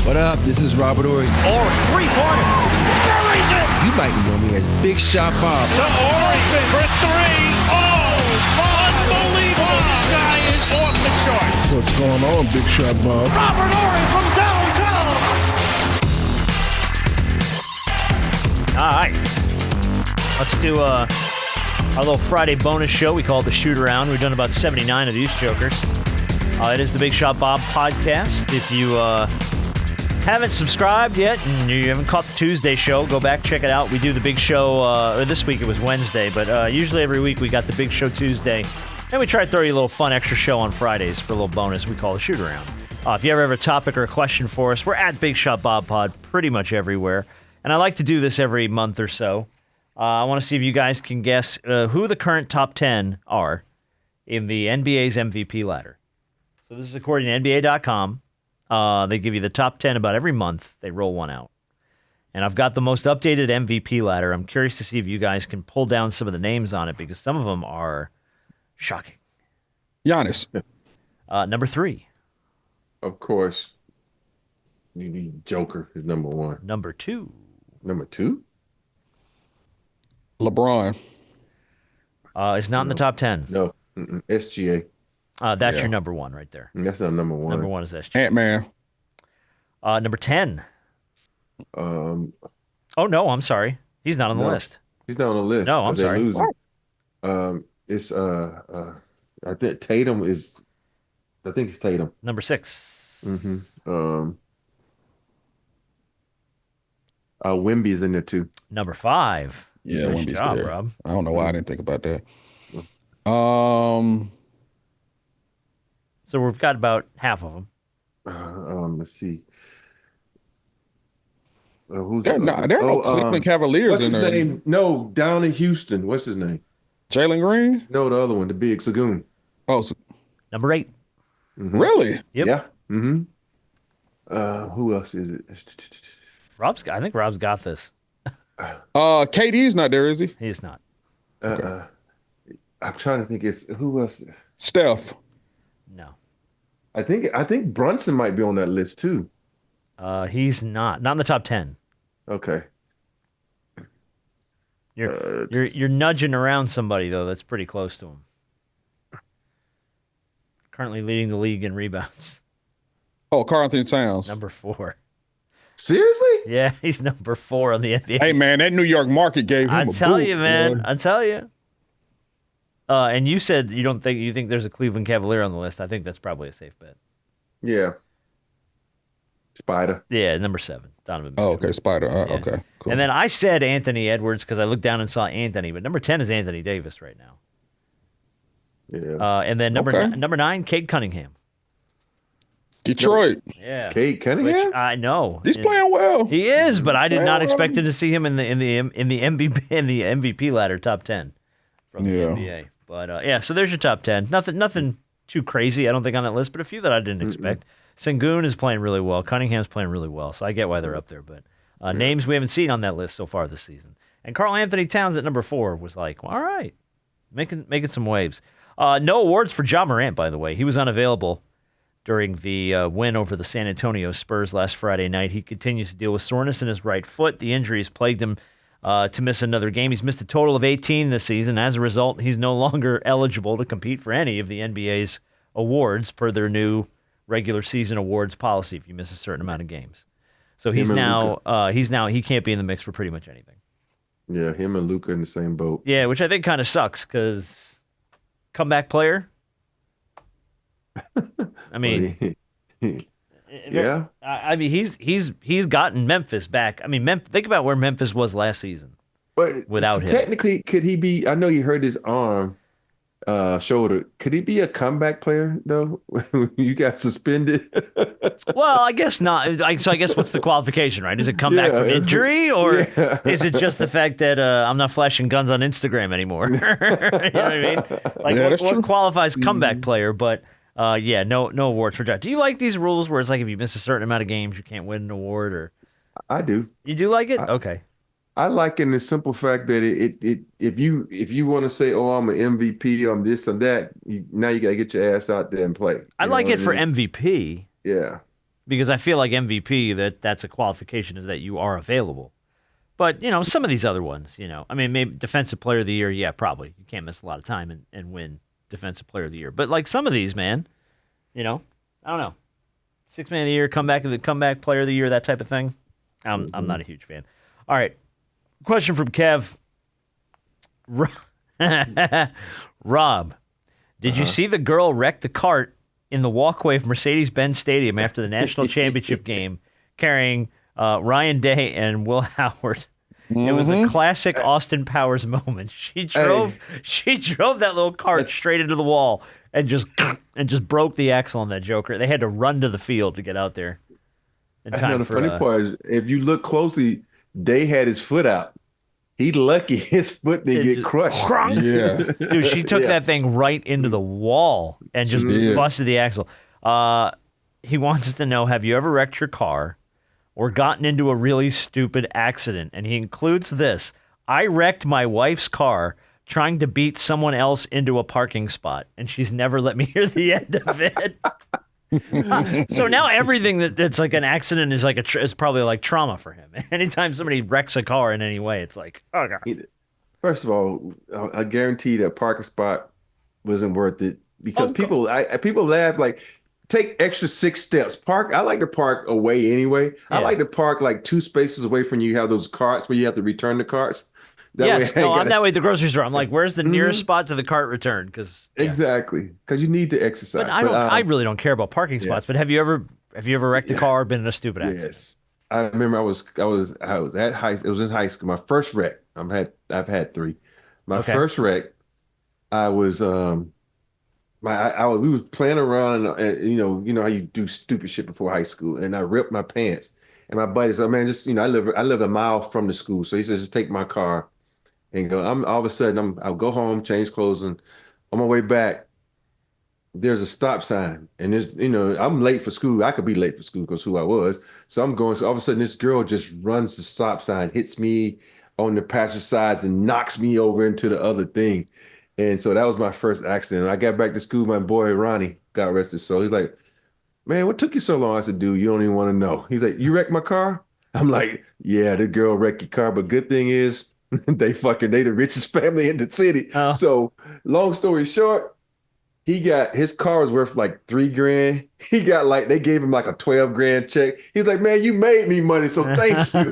What up? This is Robert Ory. Or three-pointer. Buries it. You might know me as Big Shot Bob. To Ory for three. Oh, unbelievable. This guy is off the charts. What's going on, Big Shot Bob? Robert Ory from downtown. All right. Let's do our little Friday bonus show. We call it the Shoot Around. We've done about 79 of these jokers. It is the Big Shot Bob podcast. If you haven't subscribed yet and you haven't caught the Tuesday show, go back, check it out. We do the big show, this week it was Wednesday, but usually every week we got the big show Tuesday. And we try to throw you a little fun extra show on Fridays for a little bonus we call the Shoot Around. If you ever have a topic or a question for us, we're at Big Shot Bob Pod pretty much everywhere. And I like to do this every month or so. I want to see if you guys can guess who the current top 10 are in the NBA's MVP ladder. So this is according to NBA.com. They give you the top 10 about every month. They roll one out. And I've got the most updated MVP ladder. I'm curious to see if you guys can pull down some of the names on it because some of them are shocking. Giannis. Number 3. Of course. You need Joker is number 1. Number 2. Number 2? LeBron. Is not in the top 10. No. SGA. That's your number 1 right there. That's not number 1. Number 1 is SGA. Ant-Man. Number 10. Oh, no, I'm sorry. He's not on the list. He's not on the list. No, I'm sorry. It's I think Tatum is. I think it's Tatum. Number 6. Mm-hmm. Wemby is in there too. Number 5. Yeah, nice Wemby's job, there. Rob. I don't know why I didn't think about that. So we've got about half of them. Let's see. There are no Cleveland Cavaliers what's in his there. name? No, down in Houston. What's his name? Jalen Green? No, the other one, the big Sagoon. Oh, Number 8. Mm-hmm. really? Yep. Yeah. Mm-hmm. Who else is it? I think Rob's got this. KD's not there, is he? He's not. I'm trying to think. It's who else? Steph. No. I think Brunson might be on that list too. He's not. Not in the top 10. Okay. You're nudging around somebody though that's pretty close to him. Currently leading the league in rebounds. Oh, Karl-Anthony Towns. Number 4. Seriously? Yeah, he's number 4 on the NBA. Hey, man, that New York market gave him I a tell boot, you, man. boy. I tell you. And you said you think there's a Cleveland Cavalier on the list. I think that's probably a safe bet. Yeah. Spider. Yeah, number 7, Donovan Oh, Mitchell. okay, Spider. Yeah. Okay, cool. And then I said Anthony Edwards because I looked down and saw Anthony, but number 10 is Anthony Davis right now. Yeah. And then number Okay. number 9, Cade Cunningham. Detroit. Yeah, Cade Cunningham? which I know He's playing well. He is, but I did not Well, expect to see him in the MVP ladder top 10 from the Yeah. NBA. But so there's your top 10. Nothing too crazy, I don't think, on that list, but a few that I didn't expect. Sengun is playing really well. Cunningham's playing really well, so I get why they're up there. But names we haven't seen on that list so far this season. And Karl-Anthony Towns at number 4 was like, well, all right, making some waves. No awards for Ja Morant, by the way. He was unavailable during the win over the San Antonio Spurs last Friday night. He continues to deal with soreness in his right foot. The injury has plagued him to miss another game. He's missed a total of 18 this season. As a result, he's no longer eligible to compete for any of the NBA's awards per their new regular season awards policy if you miss a certain amount of games. So he can't be in the mix for pretty much anything. Yeah, him and Luka in the same boat. Yeah, which I think kind of sucks because comeback player. I mean, yeah. I mean, he's gotten Memphis back. I mean, think about where Memphis was last season. But without him. Technically, could he be? I know you hurt his arm, shoulder. Could he be a comeback player though? You got suspended. Well, I guess not. So I guess what's the qualification, right? Is it come back from injury, or is it just the fact that I'm not flashing guns on Instagram anymore? You know what I mean? Like what qualifies comeback player? But no awards for Ja. Do you like these rules where it's like if you miss a certain amount of games, you can't win an award? Or I do. You do like it? Okay. I like in the simple fact that if you want to say, oh, I'm an MVP, I'm this and that, now you got to get your ass out there and play. I like it for MVP. Yeah. because I feel like MVP, that's a qualification, is that you are available. But, some of these other ones, I mean, maybe Defensive Player of the Year, yeah, probably. You can't miss a lot of time and win Defensive Player of the Year. But, like, some of these, man, I don't know. Sixth Man of the Year, comeback Player of the Year, that type of thing. I'm not a huge fan. All right. Question from Kev. Rob, did you see the girl wreck the cart in the walkway of Mercedes-Benz Stadium after the national championship game carrying Ryan Day and Will Howard? It was a classic Austin Powers moment. She drove that little cart straight into the wall and just broke the axle on that joker. They had to run to the field to get out there. The funny part is, if you look closely, Day had his foot out. He lucky his foot didn't get crushed. Yeah. Dude, she took that thing right into the wall and just busted the axle. He wants to know, have you ever wrecked your car or gotten into a really stupid accident? And he includes this. I wrecked my wife's car trying to beat someone else into a parking spot, and she's never let me hear the end of it. So now everything that's like an accident is like is probably like trauma for him. Anytime somebody wrecks a car in any way, it's like, oh God. First of all, I guarantee that parking spot wasn't worth it because people laugh like, take extra 6 steps. I like to park away anyway. Yeah. I like to park like 2 spaces away from you. Have those carts where you have to return the carts. I'm that way at the grocery store. I'm like, where's the nearest spot to the cart return? Exactly, because you need to exercise. But I really don't care about parking spots. But have you ever wrecked a car or been in a stupid accident? Yes, I remember I was at it was in high school. My first wreck. I've had 3. My first wreck, I was we was playing around and you know how you do stupid shit before high school, and I ripped my pants. And my buddy said, "Man, just I live a mile from the school," so he says, "Just take my car." And go. All of a sudden, I'll go home, change clothes, and on my way back, there's a stop sign, and there's I'm late for school. I could be late for school because who I was. So I'm going. So all of a sudden, this girl just runs the stop sign, hits me on the passenger sides, and knocks me over into the other thing. And so that was my first accident. I got back to school. My boy Ronnie got arrested. So he's like, "Man, what took you so long?" I said, "Dude, you don't even want to know." He's like, "You wrecked my car?" I'm like, "Yeah, the girl wrecked your car, but good thing is." They the richest family in the city. Oh. So long story short, his car was worth like $3,000. He got they gave him like a $12,000 check. He's like, "Man, you made me money, so thank you." You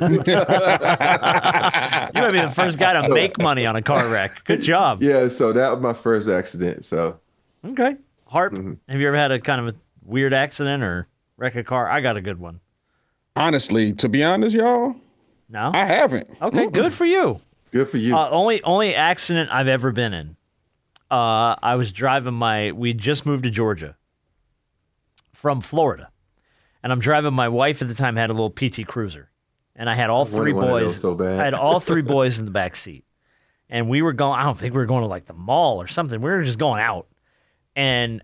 might be the first guy to make money on a car wreck. Good job. Yeah, so that was my first accident. So okay. Harp, have you ever had a kind of a weird accident or wreck a car? I got a good one. Honestly, to be honest, y'all, no, I haven't. Okay, good for you. Good for you. Only accident I've ever been in. I was driving we just moved to Georgia from Florida. And I'm driving my wife at the time had a little PT Cruiser. And I had all 3 boys. So bad. I had all 3 boys in the back seat. And we were going, I don't think we were going to like the mall or something. We were just going out. And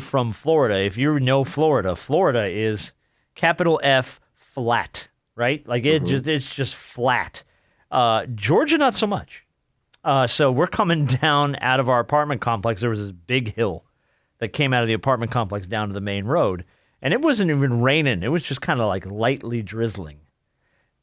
from Florida, if you know Florida is capital F flat, right? Like it's just flat. Georgia, not so much. So we're coming down out of our apartment complex. There was this big hill that came out of the apartment complex down to the main road. And it wasn't even raining. It was just kind of like lightly drizzling.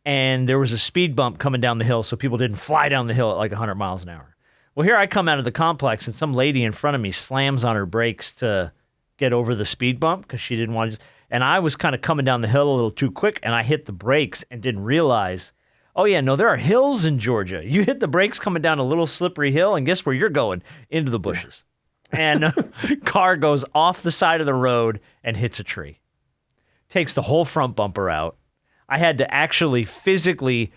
And there was a speed bump coming down the hill so people didn't fly down the hill at like 100 miles an hour. Well, here I come out of the complex and some lady in front of me slams on her brakes to get over the speed bump because she didn't want to. And I was kind of coming down the hill a little too quick and I hit the brakes and didn't realize, oh yeah, no, there are hills in Georgia. You hit the brakes coming down a little slippery hill and guess where you're going? Into the bushes. And car goes off the side of the road and hits a tree. Takes the whole front bumper out. I had to actually physically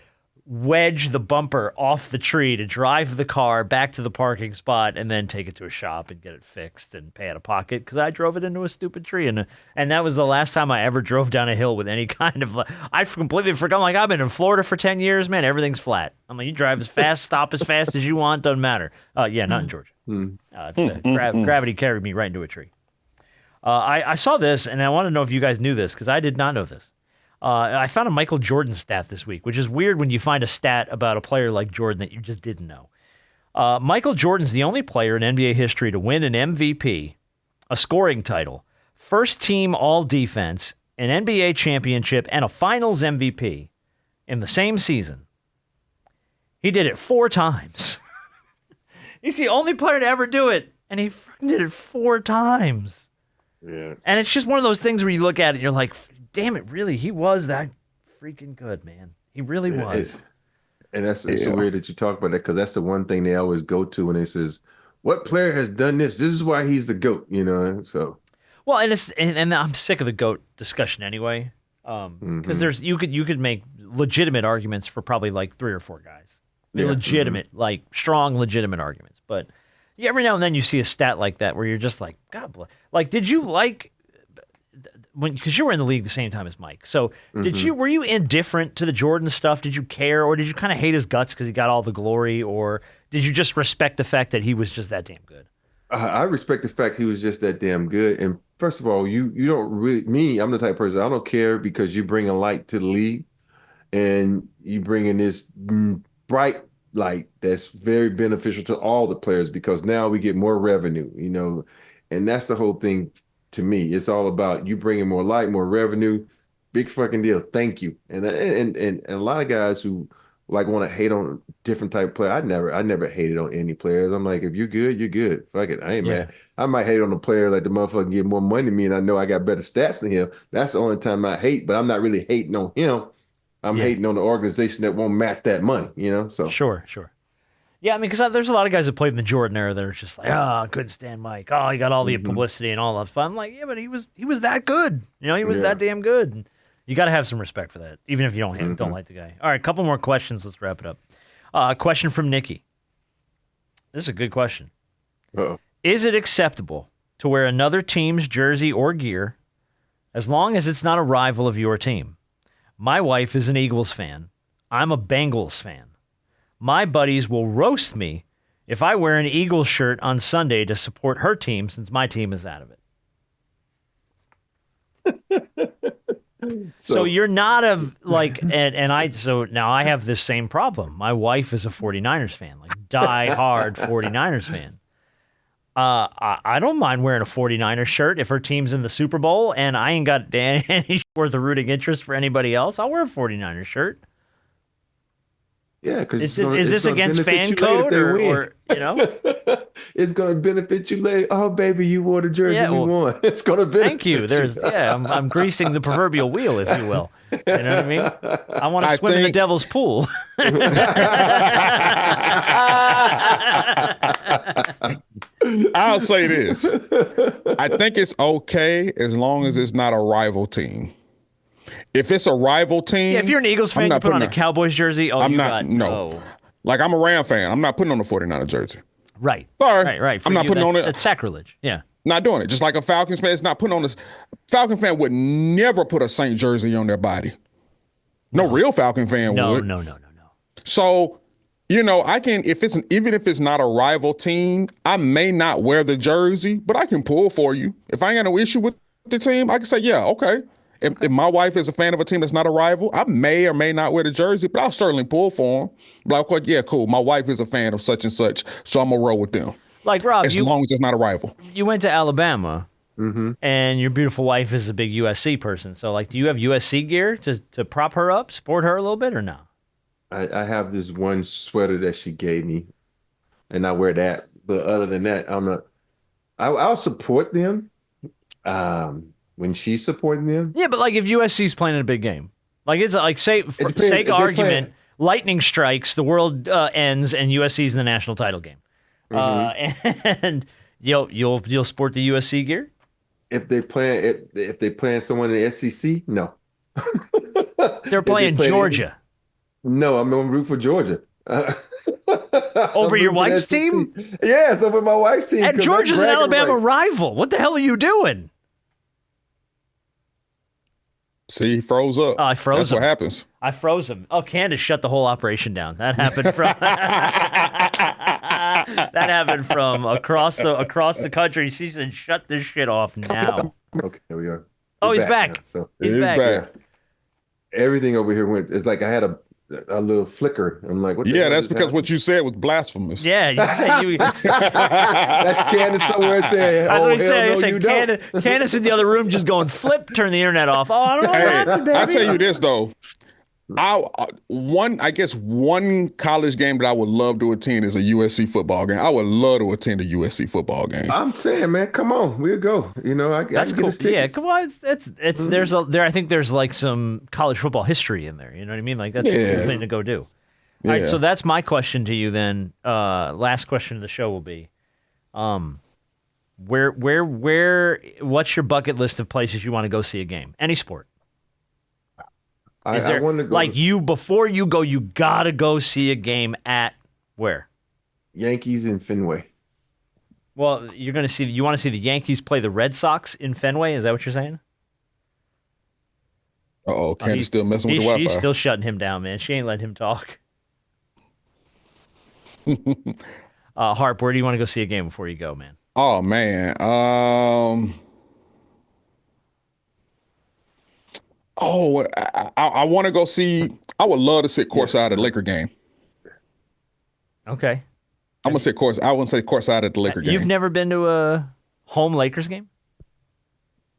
wedge the bumper off the tree to drive the car back to the parking spot and then take it to a shop and get it fixed and pay out of pocket because I drove it into a stupid tree. And that was the last time I ever drove down a hill with any kind of... I completely forgot. I'm like, I've been in Florida for 10 years, man. Everything's flat. I'm like, you drive as fast, stop as fast as you want. Doesn't matter. Yeah, not in Georgia. Gravity carried me right into a tree. I saw this, and I want to know if you guys knew this because I did not know this. I found a Michael Jordan stat this week, which is weird when you find a stat about a player like Jordan that you just didn't know. Michael Jordan's the only player in NBA history to win an MVP, a scoring title, first team all defense, an NBA championship, and a finals MVP in the same season. He did it 4 times. He's the only player to ever do it, and he did it 4 times. Yeah. And it's just one of those things where you look at it and you're like, damn it, really? He was that freaking good, man. He really was. And it's so weird that you talk about that, because that's the one thing they always go to when they says, what player has done this? This is why he's the GOAT, so. Well, and I'm sick of the GOAT discussion anyway, because there's you could make legitimate arguments for probably like 3 or 4 guys. Legitimate, like strong, legitimate arguments. But every now and then you see a stat like that where you're just like, God bless. Like, did you like because you were in the league the same time as Mike? So were you indifferent to the Jordan stuff? Did you care, or did you kind of hate his guts because he got all the glory, or did you just respect the fact that he was just that damn good? I respect the fact he was just that damn good. And first of all, you don't really, I'm the type of person, I don't care because you bring a light to the league and you bring in this bright light that's very beneficial to all the players, because now we get more revenue, and that's the whole thing to me. It's all about you bringing more light, more revenue, big fucking deal. Thank you. And a lot of guys who like want to hate on different type of player. I never hated on any players. I'm like, if you're good, you're good. Fuck it. I ain't mad. I might hate on a player like the motherfucker get more money than me and I know I got better stats than him. That's the only time I hate, but I'm not really hating on him. I'm hating on the organization that won't match that money, so. Sure. Yeah, I mean, because there's a lot of guys that played in the Jordan era that are just like, couldn't stand Mike. Oh, he got all the publicity and all that fun. I'm like, yeah, but he was that good. He was that damn good. And you got to have some respect for that, even if you don't like the guy. All right, a couple more questions. Let's wrap it up. A question from Nikki. This is a good question. Uh-oh. Is it acceptable to wear another team's jersey or gear as long as it's not a rival of your team? My wife is an Eagles fan. I'm a Bengals fan. My buddies will roast me if I wear an Eagles shirt on Sunday to support her team since my team is out of it. So you're not so now I have this same problem. My wife is a 49ers fan, like die-hard 49ers fan. I don't mind wearing a 49ers shirt if her team's in the Super Bowl and I ain't got any worth of rooting interest for anybody else. I'll wear a 49ers shirt. Yeah, because is this against fan code or it's going to benefit you later. Oh, baby, you wore the jersey we won. It's going to benefit. Thank you. I'm greasing the proverbial wheel, if you will. You know what I mean? I want to swim in the devil's pool. I'll say this. I think it's okay as long as it's not a rival team. If it's a rival team, if you're an Eagles fan, you put on a Cowboys jersey. Like I'm a Ram fan. I'm not putting on a 49er jersey. Right. Sorry. Right. I'm not putting on it. It's sacrilege. Yeah. Not doing it. Just like a Falcons fan is not putting on this. Falcon fan would never put a Saint jersey on their body. No real Falcon fan would. No. So, I can, even if it's not a rival team, I may not wear the jersey, but I can pull for you. If I ain't got no issue with the team, I can say, yeah, okay. If my wife is a fan of a team that's not a rival, I may or may not wear the jersey, but I'll certainly pull for them. But yeah, cool. My wife is a fan of such and such, so I'm going to roll with them. Like, Rob, as long as it's not a rival. You went to Alabama, and your beautiful wife is a big USC person. So, like, do you have USC gear to prop her up, support her a little bit, or no? I have this one sweater that she gave me, and I wear that. But other than that, I'll support them. When she's supporting them? Yeah, but like if USC's playing in a big game. Like it's like say for sake of argument, lightning strikes, the world ends, and USC's in the national title game. And you'll sport the USC gear? If they playing someone in the SEC, no. They're playing Georgia. No, I'm going to root for Georgia. Over your wife's team? Yes, over my wife's team. And Georgia's an Alabama rival. What the hell are you doing? See, he froze up. Oh, I froze That's him. what happens. I froze him. Oh, Candace shut the whole operation down. That happened from across the country. She said, "Shut this shit off now." Okay, there we are. He's back. So he's back. Everything over here went. It's like I had a little flicker. I'm like, what the Yeah, hell that's is because happening? what you said was blasphemous. Yeah, you said you. That's Candace somewhere saying, That's oh, what he hell said. no, He said you don't. Candace in the other room just going, flip, turn the internet off. Oh, I don't know what Hey, happened, baby. I'll tell you this though. One college game that I would love to attend is a USC football game. I would love to attend a USC football game. I'm saying, man, come on, we'll go. You know, That's I can cool. get us tickets. Yeah, come on. It's there's I think there's like some college football history in there. You know what I mean? Like that's a cool thing to go do. All right, so that's my question to you then. Last question of the show will be, what's your bucket list of places you want to go see a game? Any sport. Is there, I want to go like before you go, you gotta go see a game at where? Yankees in Fenway. Well, you want to see the Yankees play the Red Sox in Fenway? Is that what you're saying? Uh-oh, Candy's still messing with the Wi-Fi. She's still shutting him down, man. She ain't letting him talk. Harp, where do you want to go see a game before you go, man? Oh man. I want to go see. I would love to sit courtside at a Laker game. Okay. I'm gonna sit courtside. I wouldn't say courtside at the Laker game. You've never been to a home Lakers game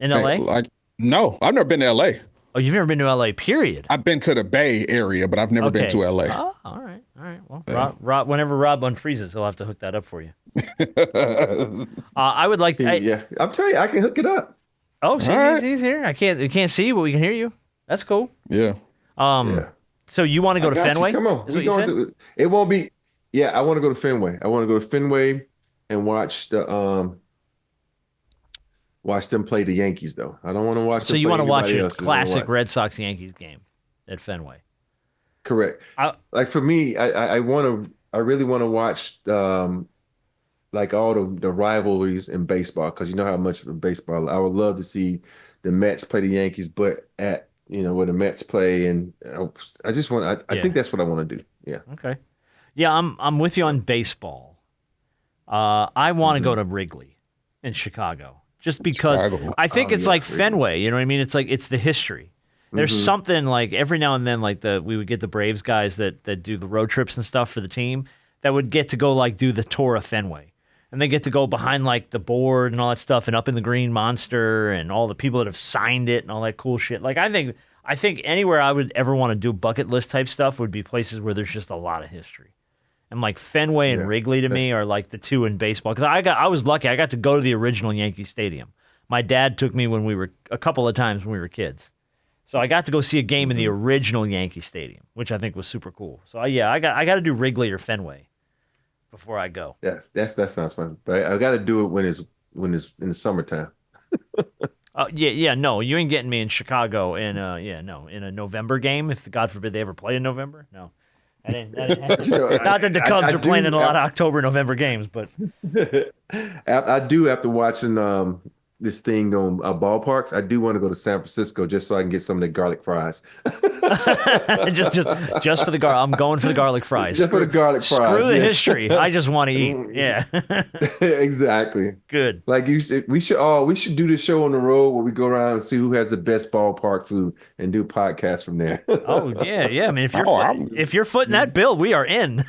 in LA? No, I've never been to LA. Oh, you've never been to LA, period. I've been to the Bay Area, but I've never been to LA. Oh, all right. Well, Rob, whenever Rob unfreezes, he'll have to hook that up for you. I would like to. Yeah, I'm telling you, I can hook it up. Oh, see, he's here. We can't see you, but we can hear you. That's cool. Yeah. So you want to go to Fenway? Come on. Is what you said? It won't be. Yeah, I want to go to Fenway. I want to go to Fenway and watch them play the Yankees, though. I don't want to watch. So you want to watch a classic watch. Red Sox Yankees game at Fenway? Correct. Like for me, I really want to watch like all the rivalries in baseball, because you know how much of baseball I would love to see the Mets play the Yankees, but at where the Mets play, and I just want. I think that's what I want to do. Yeah. Okay. Yeah, I'm with you on baseball. I want to go to Wrigley in Chicago, just because I think it's like Wrigley. Fenway. You know what I mean? It's like it's the history. There's something like every now and then, like we would get the Braves guys that do the road trips and stuff for the team that would get to go like do the tour of Fenway, and they get to go behind like the board and all that stuff, and up in the Green Monster and all the people that have signed it and all that cool shit. Like I think anywhere I would ever want to do bucket list type stuff would be places where there's just a lot of history. And like Fenway and Wrigley to me are like the two in baseball, because I was lucky. I got to go to the original Yankee Stadium. My dad took me a couple of times when we were kids. So I got to go see a game in the original Yankee Stadium, which I think was super cool. So I got to do Wrigley or Fenway before I go. Yes, that sounds fun. But I got to do it when it's in the summertime. No, you ain't getting me in Chicago in a November game, if God forbid they ever play in November. No. Not that the Cubs are playing in a lot of October, November games, but I do after watching this thing on ballparks. I do want to go to San Francisco just so I can get some of the garlic fries. just for the garlic. I'm going for the garlic fries. Just for the garlic fries. Screw the history. I just want to eat. Yeah. Exactly. Good. Like we should do this show on the road where we go around and see who has the best ballpark food and do podcasts from there. Oh yeah. I mean, if you're footing that bill, we are in.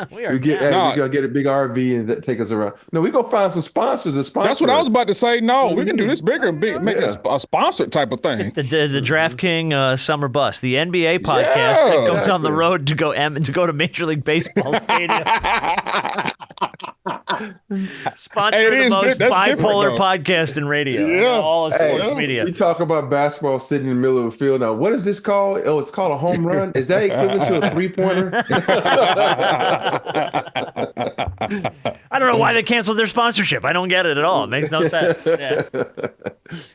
We are. We're gonna get a big RV and take us around. No, we go find some sponsors to sponsor. That's what I was about to say. No, we can do this bigger and make it a sponsored type of thing. The DraftKings summer bus, the NBA podcast that goes on the road to go to Major League Baseball Stadium. Sponsor the most bipolar podcast in radio. Yeah. All of sports media. We talk about basketball sitting in the middle of the field. Now, what is this called? Oh, it's called a home run. Is that equivalent to a 3-pointer? I don't know why they canceled their sponsorship. I don't get it at all. It makes no sense. Yeah.